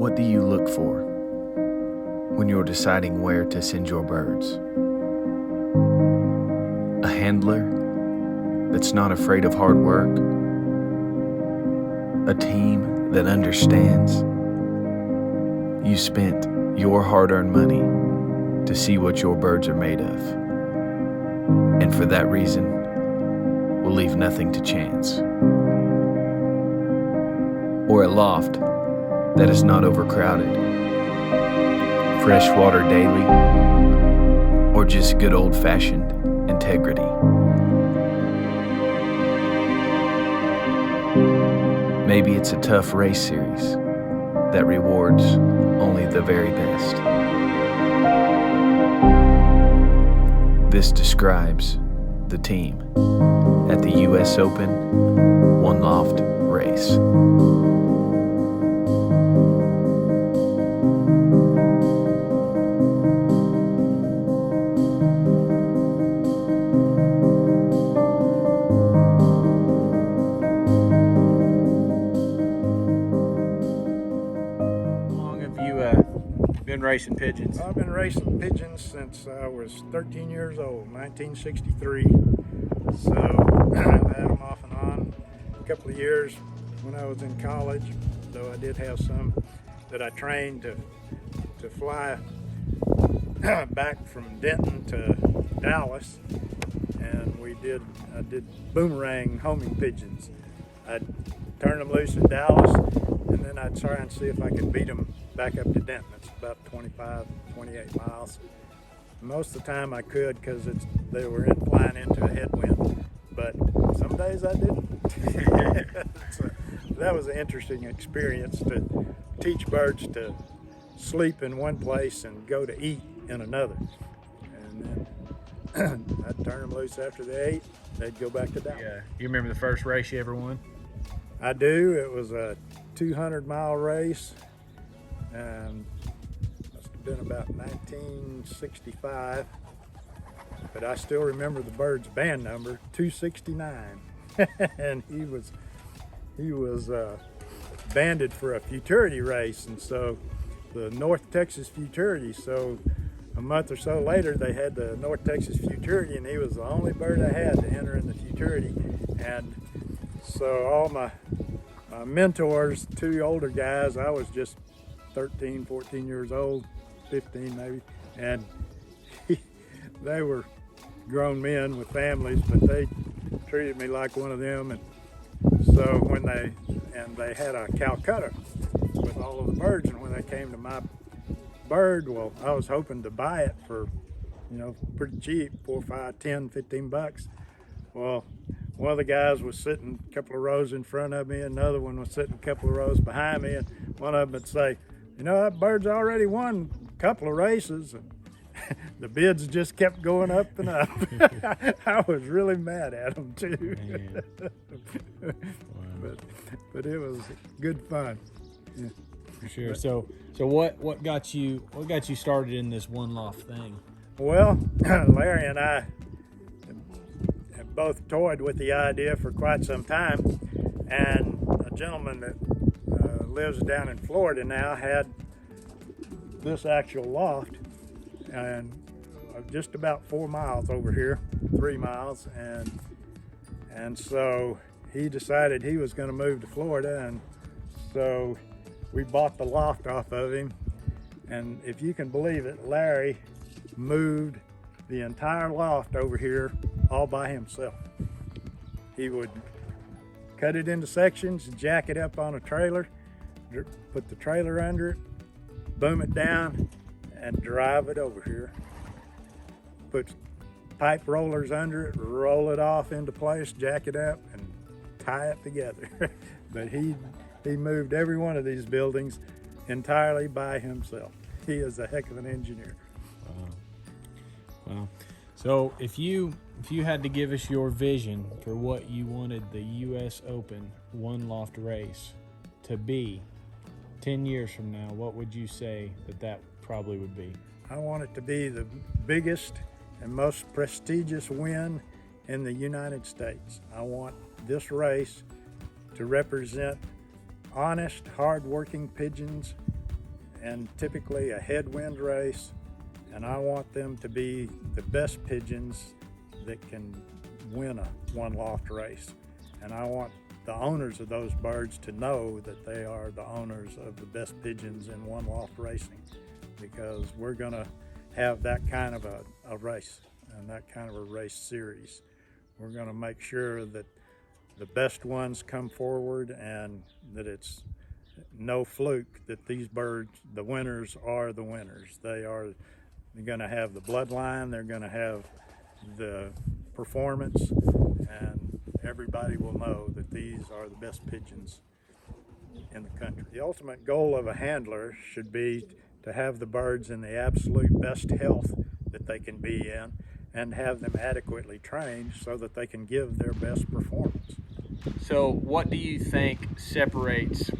What do you look for when you're deciding where to send your birds? A handler that's not afraid of hard work? A team that understands you spent your hard-earned money to see what your birds are made of, and for that reason will leave nothing to chance? Or a loft that is not overcrowded, fresh water daily, or just good old-fashioned integrity? Maybe it's a tough race series that rewards only the very best. This describes the team at the US Open One Loft race. Been racing pigeons? I've been racing pigeons since I was 13 years old, 1963. So I've had them off and on a couple of years when I was in college, though I did have some that I trained to fly back from Denton to Dallas, and I did boomerang homing pigeons. I'd turn them loose in Dallas, and then I'd try and see if I could beat them back up to Denton. It's about 25, 28 miles. Most of the time I could, because they were flying into a headwind, but some days I didn't. So that was an interesting experience, to teach birds to sleep in one place and go to eat in another. And then I'd turn them loose after they ate, they'd go back to Dallas. Yeah. You remember the first race you ever won? I do. It was a 200-mile race. Must have been about 1965, but I still remember the bird's band number, 269, and he was banded for a futurity race, and so the North Texas Futurity. So a month or so later, they had the North Texas Futurity, and he was the only bird I had to enter in the Futurity. And so all my mentors, two older guys, I was just 13, 14 years old, 15 maybe, and they were grown men with families, but they treated me like one of them. And so when they had a Calcutta with all of the birds, and when they came to my bird, well, I was hoping to buy it for, pretty cheap, 4, 5, 10, 15 bucks. Well, one of the guys was sitting a couple of rows in front of me, and another one was sitting a couple of rows behind me, and one of them would say, that bird's already won a couple of races. The bids just kept going up and up. I was really mad at them too. Wow. But it was good fun. Yeah. For sure. So what got you started in this one loft thing? Well, Larry and I have both toyed with the idea for quite some time, and a gentleman that lives down in Florida now had this actual loft, and just about 4 miles over here, 3 miles, and so he decided he was going to move to Florida, and so we bought the loft off of him. And if you can believe it, Larry moved the entire loft over here all by himself. He would cut it into sections, jack it up on a trailer, put the trailer under it, boom it down, and drive it over here. Put pipe rollers under it, roll it off into place, jack it up, and tie it together. But he moved every one of these buildings entirely by himself. He is a heck of an engineer. Wow. So if you had to give us your vision for what you wanted the US Open One Loft race to be 10 years from now, what would you say that probably would be? I want it to be the biggest and most prestigious win in the United States. I want this race to represent honest, hard-working pigeons and typically a headwind race, and I want them to be the best pigeons that can win a one loft race. And I want the owners of those birds to know that they are the owners of the best pigeons in one loft racing, because we're going to have that kind of a race and that kind of a race series. We're going to make sure that the best ones come forward and that it's no fluke that these birds, the winners, are the winners. They're going to have the bloodline, they're going to have the performance, and everybody will know that these are the best pigeons in the country. The ultimate goal of a handler should be to have the birds in the absolute best health that they can be in and have them adequately trained so that they can give their best performance. So what do you think separates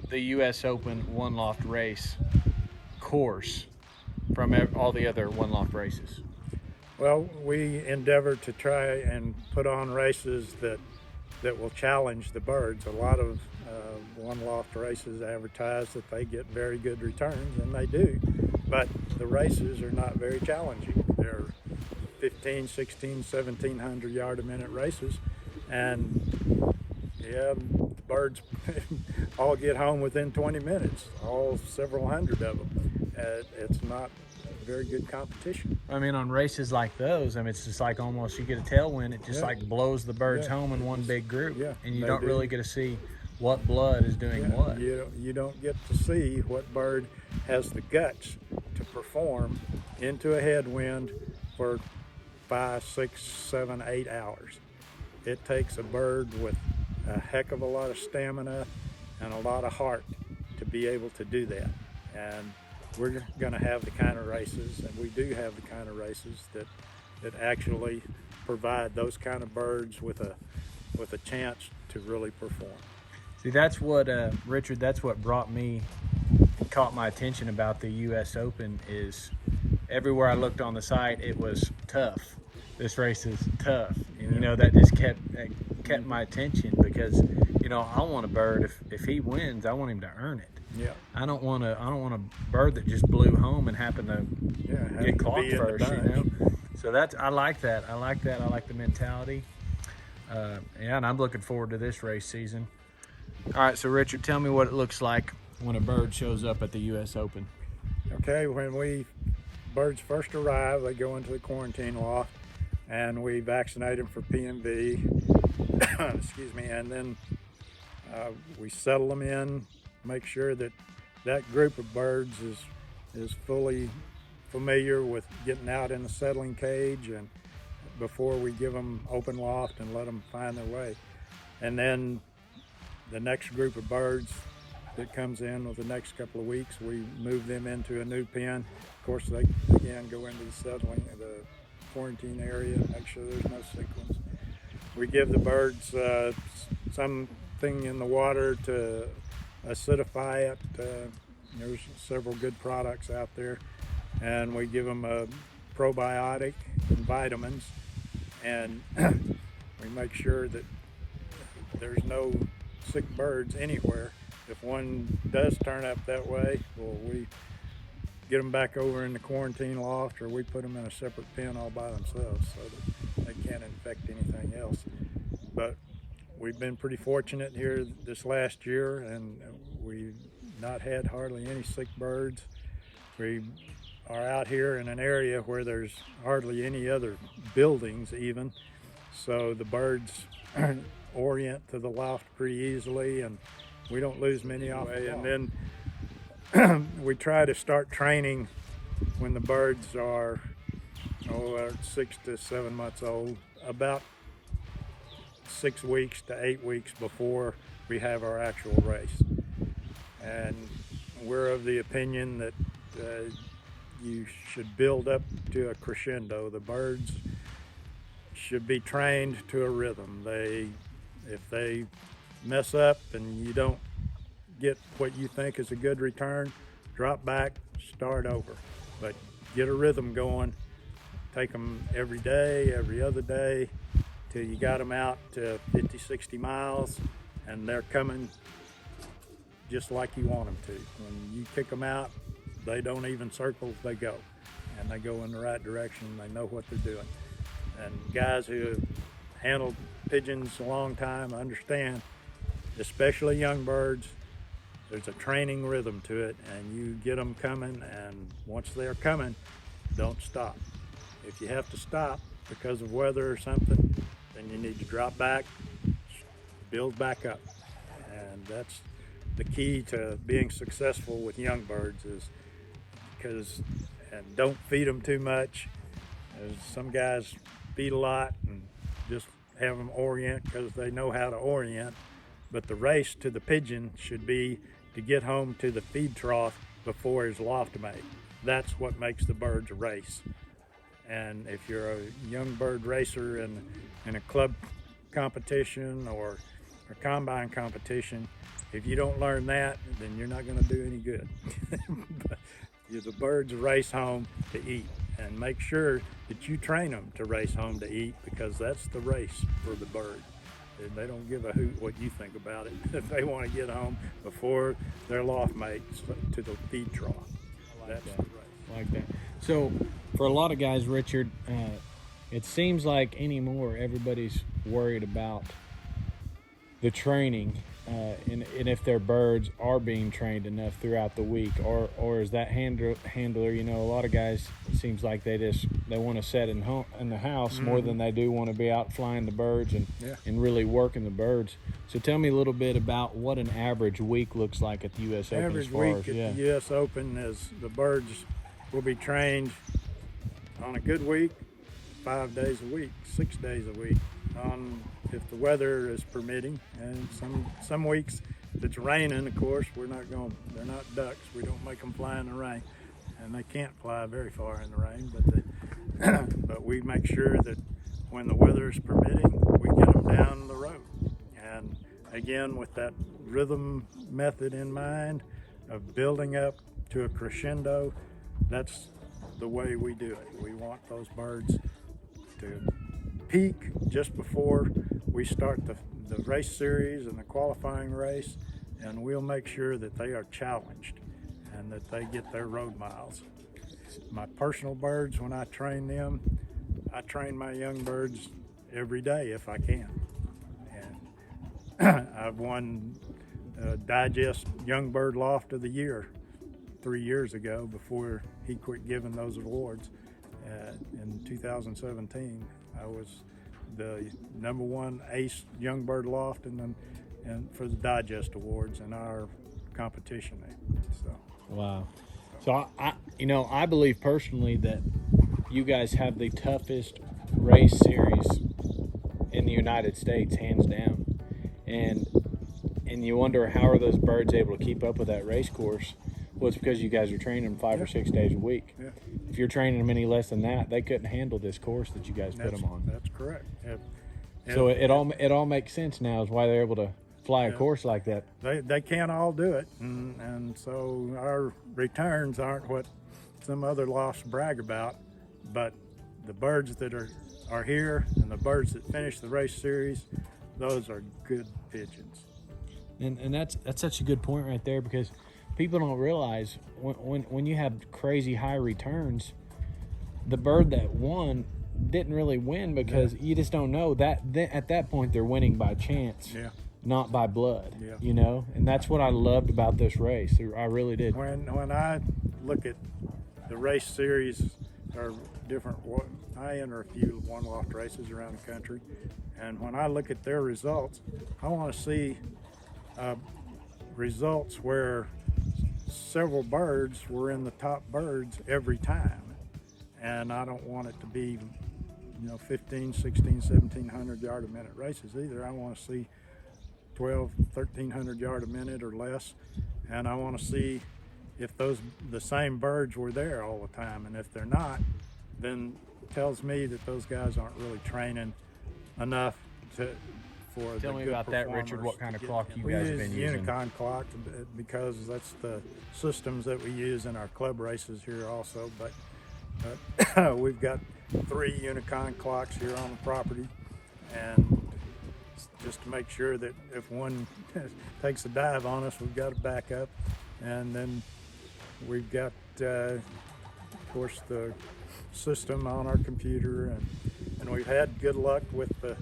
the U.S. Open one loft race course from all the other one loft races? Well, we endeavor to try and put on races that will challenge the birds. A lot of one loft races advertise that they get very good returns, and they do, but the races are not very challenging. They're 15, 16, 1700 yard a minute races, and yeah, the birds all get home within 20 minutes, all several hundred of them. It's not very good competition. I mean, on races like those, I mean, it's just like almost you get a tailwind, it just like blows the birds home in one big group, and you don't really get to see what blood is doing what. You don't get to see what bird has the guts to perform into a headwind for 5, 6, 7, 8 hours. It takes a bird with a heck of a lot of stamina and a lot of heart to be able to do that. And we're going to have the kind of races, and we do have the kind of races that actually provide those kind of birds with a chance to really perform. See, that's what Richard, that's what caught my attention about the U.S. Open is everywhere I looked on the site, it was tough. This race is tough, and you know that just kept my attention, because you know I want a bird, if he wins, I want him to earn it. Yeah. I don't want a bird that just blew home and happened to get caught first. You know, so I like that. I like the mentality. And I'm looking forward to this race season. All right, so Richard, tell me what it looks like when a bird shows up at the U.S. Open. Okay, when birds first arrive, they go into the quarantine loft, and we vaccinate them for PMV. Excuse me, and then we settle them in, make sure that group of birds is fully familiar with getting out in the settling cage, and before we give them open loft and let them find their way. And then the next group of birds that comes in with the next couple of weeks, we move them into a new pen. Of course, they again go into the quarantine area, make sure there's no sick ones. We give the birds something in the water to acidify it. There's several good products out there, and we give them a probiotic and vitamins, and we make sure that there's no sick birds anywhere. If one does turn up that way, well, we get them back over in the quarantine loft, or we put them in a separate pen all by themselves so that they can't infect anything else. But we've been pretty fortunate here this last year, and we've not had hardly any sick birds. We are out here in an area where there's hardly any other buildings even, so the birds orient to the loft pretty easily, and we don't lose many off the way. And then we try to start training when the birds are 6 to 7 months old, about 6 weeks to 8 weeks before we have our actual race. And we're of the opinion that you should build up to a crescendo. The birds should be trained to a rhythm. If they mess up and you don't get what you think is a good return, drop back, start over. But get a rhythm going. Take them every day, every other day, till you got them out to 50, 60 miles, and they're coming just like you want them to. When you kick them out, they don't even circle, they go. And they go in the right direction, they know what they're doing. And guys who have handled pigeons a long time understand, especially young birds, there's a training rhythm to it, and you get them coming, and once they're coming, don't stop. If you have to stop because of weather or something, then you need to drop back, build back up. And that's the key to being successful with young birds, is and don't feed them too much. Some guys feed a lot and just have them orient because they know how to orient, but the race to the pigeon should be to get home to the feed trough before his loft mate. That's what makes the birds a race. And if you're a young bird racer in a club competition or a combine competition, if you don't learn that, then you're not going to do any good. But the birds race home to eat, and make sure that you train them to race home to eat, because that's the race for the bird. And they don't give a hoot what you think about it. If they want to get home before their loft mates to the feed trough, that's the race. Like that. So for a lot of guys, Richard, it seems like anymore everybody's worried about the training, and if their birds are being trained enough throughout the week, or is that handler, you know, a lot of guys, it seems like they want to sit in the house more than they do want to be out flying the birds and really working the birds. So tell me a little bit about what an average week looks like at the U.S. Open. Average week at the U.S. Open is the birds will be trained on a good week 5 days a week, 6 days a week, if the weather is permitting. And some weeks if it's raining, of course, they're not ducks. We don't make them fly in the rain, and they can't fly very far in the rain, but we make sure that when the weather is permitting, we get them down the road. And again, with that rhythm method in mind of building up to a crescendo, that's the way we do it. We want those birds to peak just before we start the race series and the qualifying race, and we'll make sure that they are challenged and that they get their road miles. My personal birds, when I train them, I train my young birds every day if I can. And I've won Digest Young Bird Loft of the Year 3 years ago, before he quit giving those awards. In 2017, I was the #1 ace young bird loft and for the Digest Awards in our competition there. So wow. So I believe personally that you guys have the toughest race series in the United States, hands down. And you wonder, how are those birds able to keep up with that race course? Well, it's because you guys are training them 5 or 6 days a week. Yeah. If you're training them any less than that, they couldn't handle this course that you guys put them on. That's correct. So it all makes sense now, is why they're able to fly a course like that. They can't all do it, and so our returns aren't what some other lofts brag about, but the birds that are here and the birds that finish the race series, those are good pigeons. And that's such a good point right there, because people don't realize when you have crazy high returns, the bird that won didn't really win, because you just don't know that at that point they're winning by chance, not by blood. You know, and that's what I loved about this race. I really did. When I look at the race series, or different, I enter a few one loft races around the country, and when I look at their results, I want to see results where several birds were in the top birds every time. And I don't want it to be, 15, 16, 1700 yard a minute races either. I want to see 12, 1300 yard a minute or less. And I want to see if the same birds were there all the time. And if they're not, then it tells me that those guys aren't really training enough for Tell me about that, Richard. What kind of clock you guys have been using? Unicon clock, because that's the systems that we use in our club races here also. But we've got 3 Unicon clocks here on the property, and just to make sure that if one takes a dive on us, we've got a backup. And then we've got, of course, the system on our computer, and we've had good luck with the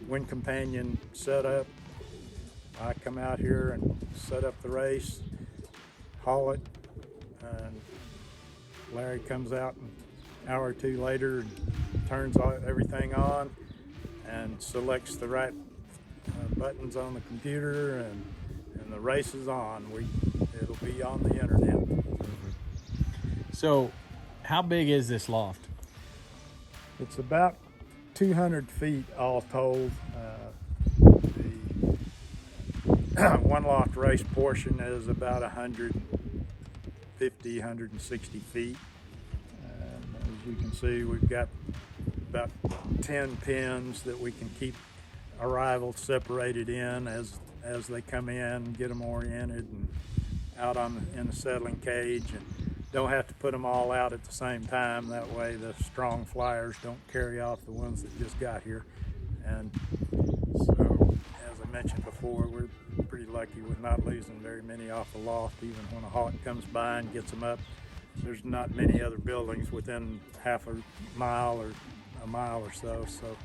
Wind Companion setup. I come out here and set up the race, haul it, and Larry comes out an hour or two later and turns everything on and selects the right buttons on the computer, and the race is on. It'll be on the internet. So how big is this loft? It's about 200 feet all told. The one loft race portion is about 150, 160 feet. As you can see, we've got about 10 pins that we can keep arrivals separated in as they come in, get them oriented and out in the settling cage, and don't have to put them all out at the same time. That way the strong flyers don't carry off the ones that just got here. And so, as I mentioned before, we're pretty lucky with not losing very many off the loft. Even when a hawk comes by and gets them up, there's not many other buildings within half a mile or a mile or so. So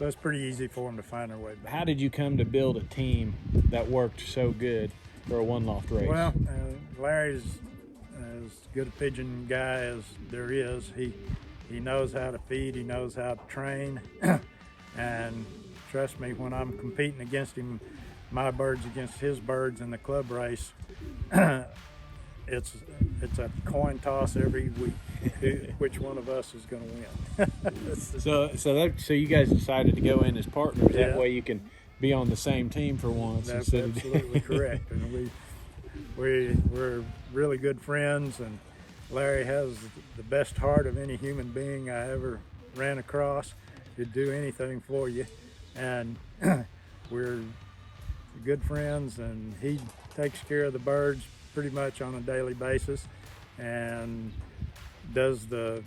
it's pretty easy for them to find their way back. How did you come to build a team that worked so good for a one loft race? Well, Larry's as good a pigeon guy as there is. He knows how to feed, he knows how to train, and trust me, when I'm competing against him, my birds against his birds in the club race, it's a coin toss every week, which one of us is going to win. So you guys decided to go in as partners. Yeah. That way you can be on the same team for once. That's absolutely correct. And we're really good friends, and Larry has the best heart of any human being I ever ran across. He'd do anything for you, and we're good friends, and he takes care of the birds pretty much on a daily basis and does the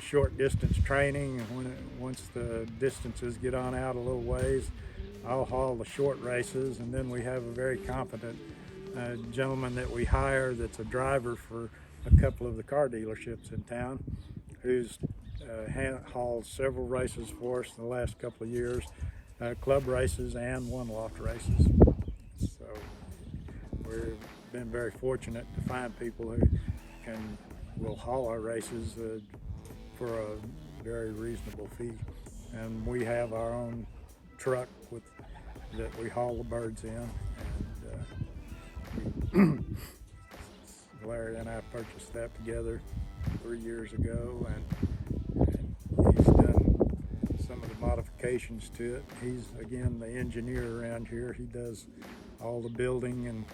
short distance training. And once the distances get on out a little ways, I'll haul the short races, and then we have a very competent gentleman that we hire that's a driver for a couple of the car dealerships in town, who's hauled several races for us in the last couple of years, club races and one loft races. So we've been very fortunate to find people who will haul our races for a very reasonable fee. And we have our own truck that we haul the birds in, and Larry and I purchased that together 3 years ago, and he's done some of the modifications to it. He's, again, the engineer around here. He does all the building and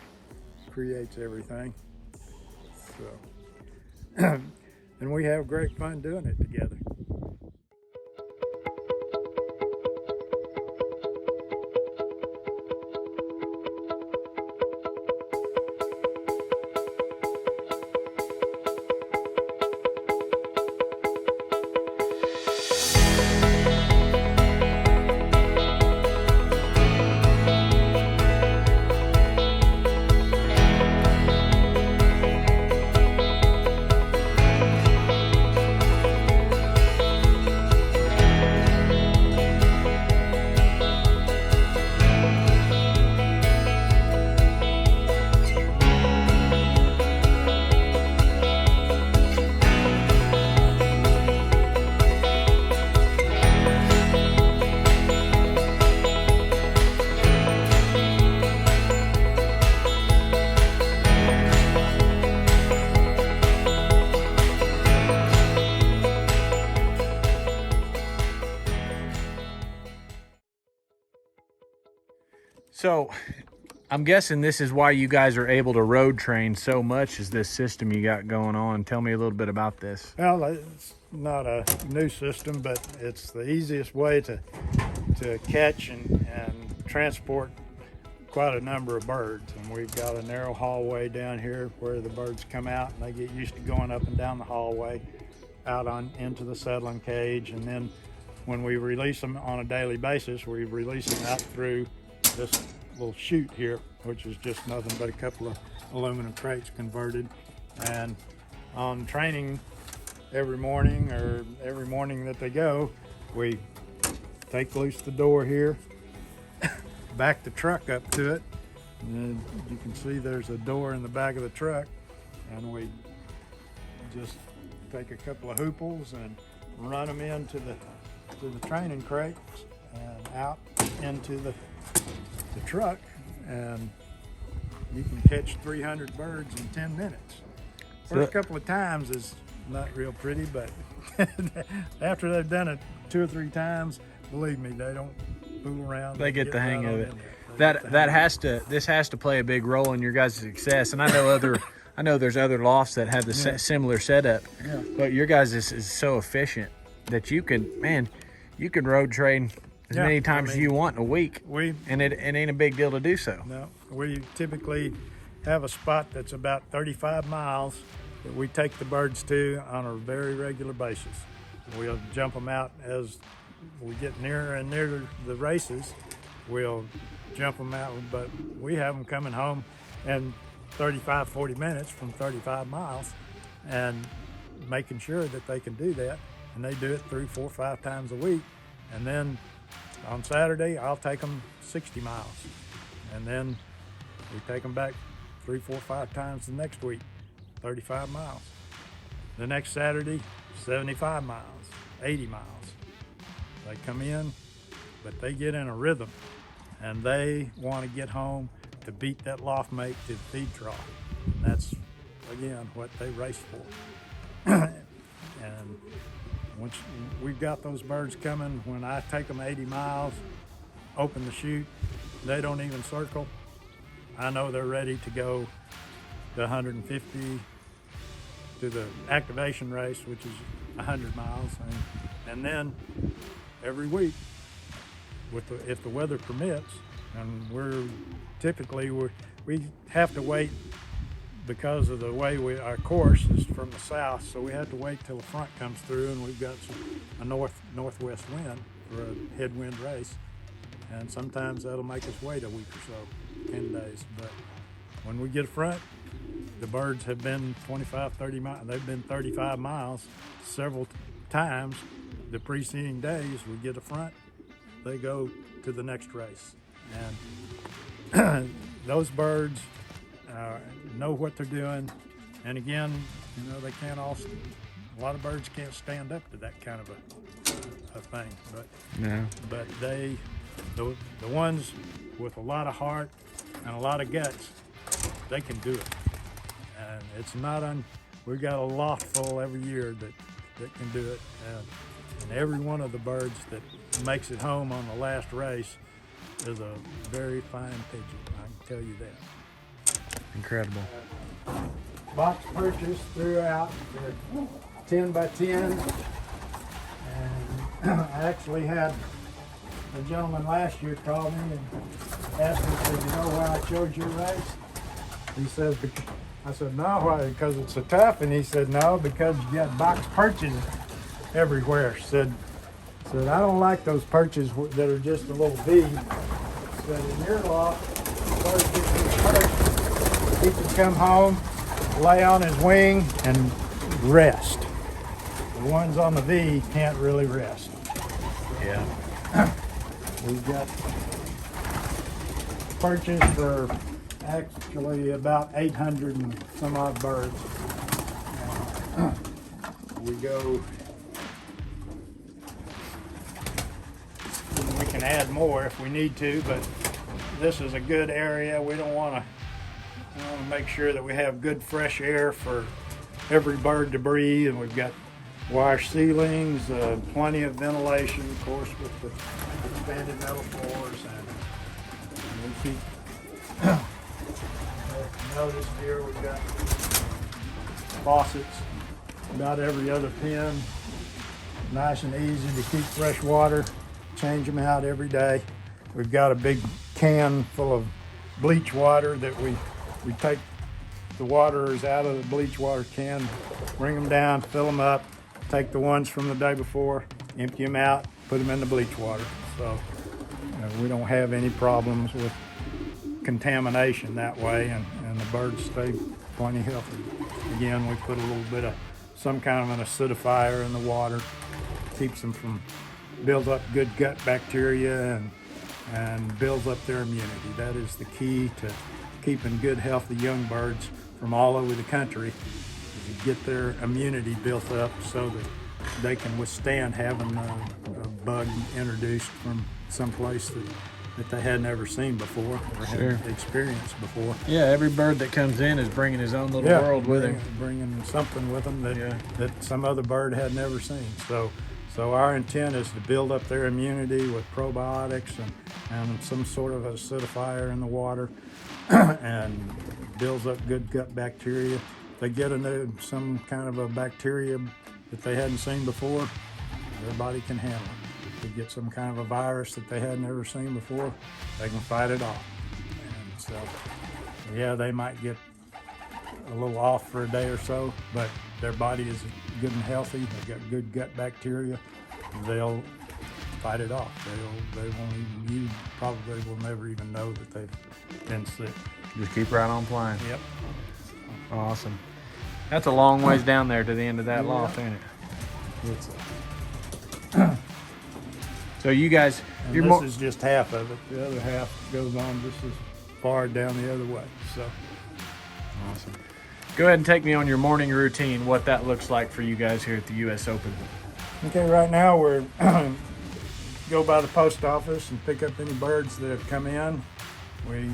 creates everything. So, and we have great fun doing it together. So I'm guessing this is why you guys are able to road train so much, is this system you got going on. Tell me a little bit about this. Well, it's not a new system, but it's the easiest way to catch and transport quite a number of birds. And we've got a narrow hallway down here where the birds come out, and they get used to going up and down the hallway out into the settling cage, and then when we release them on a daily basis, we release them out through this little chute here, which is just nothing but a couple of aluminum crates converted. And on training every morning that they go, we take loose the door here, back the truck up to it, and you can see there's a door in the back of the truck, and we just take a couple of hooples and run them into the training crates and out into the truck, and you can catch 300 birds in 10 minutes. First couple of times is not real pretty, but after they've done it 2 or 3 times, believe me, they don't fool around. They get the hang of it. This has to play a big role in your guys' success. And I know there's other lofts that have the similar setup, but your guys is so efficient that you can road train as many times as you want in a week. And it ain't a big deal to do so. No, we typically have a spot that's about 35 miles that we take the birds to on a very regular basis. We'll jump them out as we get nearer and nearer the races. We'll jump them out, but we have them coming home in 35, 40 minutes from 35 miles, and making sure that they can do that. And they do it 3, 4, 5 times a week. And then on Saturday, I'll take them 60 miles. And then we take them back 3, 4, 5 times the next week, 35 miles. The next Saturday, 75 miles, 80 miles. They come in, but they get in a rhythm, and they want to get home to beat that loft mate to the feed trough. And that's, again, what they race for. And once we've got those birds coming, when I take them 80 miles, open the chute, they don't even circle. I know they're ready to go to 150 to the activation race, which is 100 miles. And then every week, if the weather permits, and we have to wait because of the way our course is from the south, so we have to wait till the front comes through, and we've got a northwest wind for a headwind race, and sometimes that'll make us wait a week or so, 10 days. But when we get a front, the birds have been 25, 30 miles. They've been 35 miles several times. The preceding days, we get a front, they go to the next race, and those birds know what they're doing. And again, they can't all. A lot of birds can't stand up to that kind of a thing, but the ones with a lot of heart and a lot of guts, they can do it. And it's not we've got a loft full every year that can do it. And every one of the birds that makes it home on the last race is a very fine pigeon, I can tell you that. Incredible. Box perches throughout, they're 10 by 10. And I actually had a gentleman last year call me and asked me, said, "You know why I chose your race?" He says, I said, "No, why? Because it's so tough." And he said, "No, because you got box perches everywhere." Said, "I don't like those perches that are just a little V." Said, "In your loft, the bird gets his perch, he can come home, lay on his wing, and rest. The ones on the V can't really rest." Yeah. We've got perches for actually about 800 and some odd birds. We go. We can add more if we need to, but this is a good area. We want to make sure that we have good fresh air for every bird to breathe, and we've got wire ceilings, plenty of ventilation, of course, with the expanded metal floors, and we keep. Notice here we've got faucets about every other pen. Nice and easy to keep fresh water. Change them out every day. We've got a big can full of bleach water that we take the waters out of the bleach water can, bring them down, fill them up, take the ones from the day before, empty them out, put them in the bleach water. So we don't have any problems with contamination that way, and the birds stay plenty healthy. Again, we put a little bit of some kind of an acidifier in the water, keeps them from builds up good gut bacteria and builds up their immunity. That is the key to keeping good, healthy young birds from all over the country, is to get their immunity built up so that they can withstand having a bug introduced from someplace that they had never seen before or hadn't experienced before. Yeah, every bird that comes in is bringing his own little world with him. Bringing something with them that some other bird had never seen. So our intent is to build up their immunity with probiotics and some sort of acidifier in the water and builds up good gut bacteria. If they get some kind of a bacteria that they hadn't seen before, their body can handle it. If they get some kind of a virus that they had never seen before, they can fight it off. And so, yeah, they might get a little off for a day or so, but their body is good and healthy. They've got good gut bacteria. They'll fight it off. They won't even, you probably will never even know that they've been sick. Just keep right on playing. Yep. Awesome. That's a long ways down there to the end of that loft, ain't it? It's So you guys, this is just half of it. The other half goes on just as far down the other way. So awesome. Go ahead and take me on your morning routine, what that looks like for you guys here at the U.S. Open. okay, right now we're go by the post office and pick up any birds that have come in. We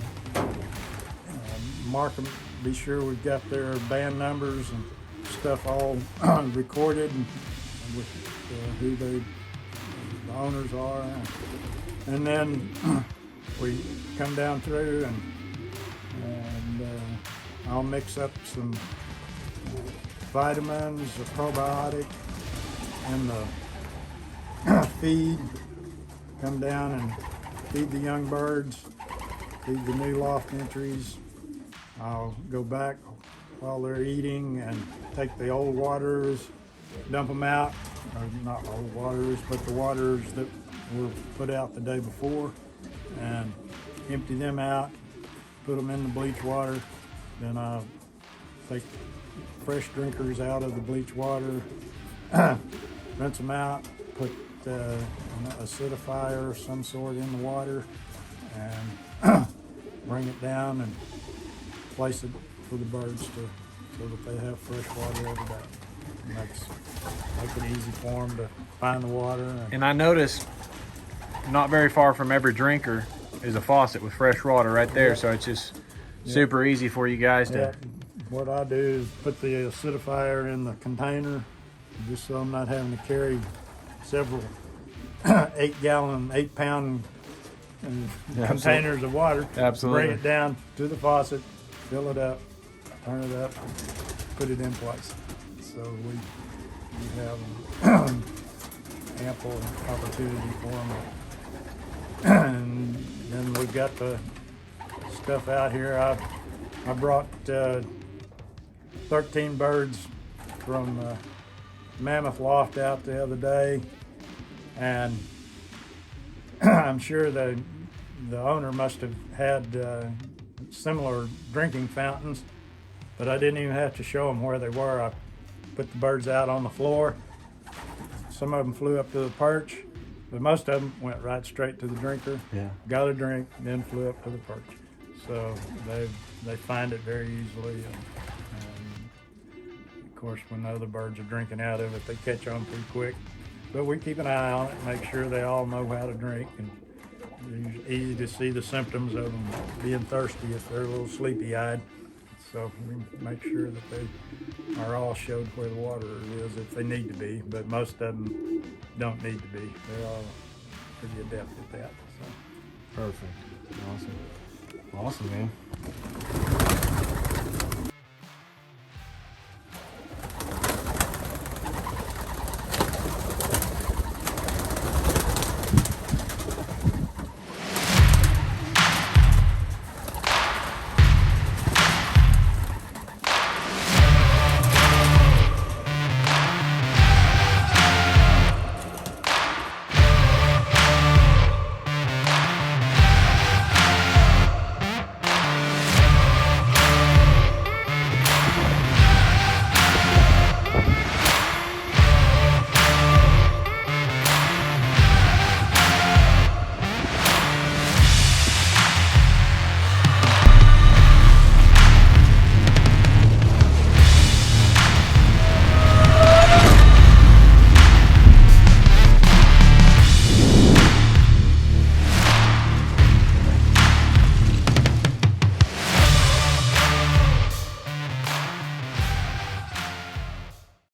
mark them, be sure we've got their band numbers and stuff all recorded and with who the owners are, and then we come down through and I'll mix up some vitamins, a probiotic, and the feed. Come down and feed the young birds, feed the new loft entries. I'll go back while they're eating and take the old waters, dump them out, or not old waters, but the waters that were put out the day before, and empty them out, put them in the bleach water. Then I'll take fresh drinkers out of the bleach water, rinse them out, put an acidifier of some sort in the water, and bring it down and place it for the birds so that they have fresh water every day. And that's make it easy for them to find the water. And I noticed not very far from every drinker is a faucet with fresh water right there, so it's just super easy for you guys to. What I do is put the acidifier in the container, just so I'm not having to carry several 8-pound containers of water. Absolutely. Bring it down to the faucet, fill it up, turn it up, put it in place. So we have ample opportunity for them. And then we've got the stuff out here. I brought 13 birds from Mammoth Loft out the other day, and I'm sure the owner must have had similar drinking fountains, but I didn't even have to show them where they were. I put the birds out on the floor. Some of them flew up to the perch, but most of them went right straight to the drinker, got a drink, then flew up to the perch. So they find it very easily. And of course, when the other birds are drinking out of it, they catch on pretty quick. But we keep an eye on it, make sure they all know how to drink. And it's easy to see the symptoms of them being thirsty if they're a little sleepy-eyed. So we make sure that they are all showed where the water is if they need to be, but most of them don't need to be. They're all pretty adept at that. So. Perfect. Awesome. Awesome, man.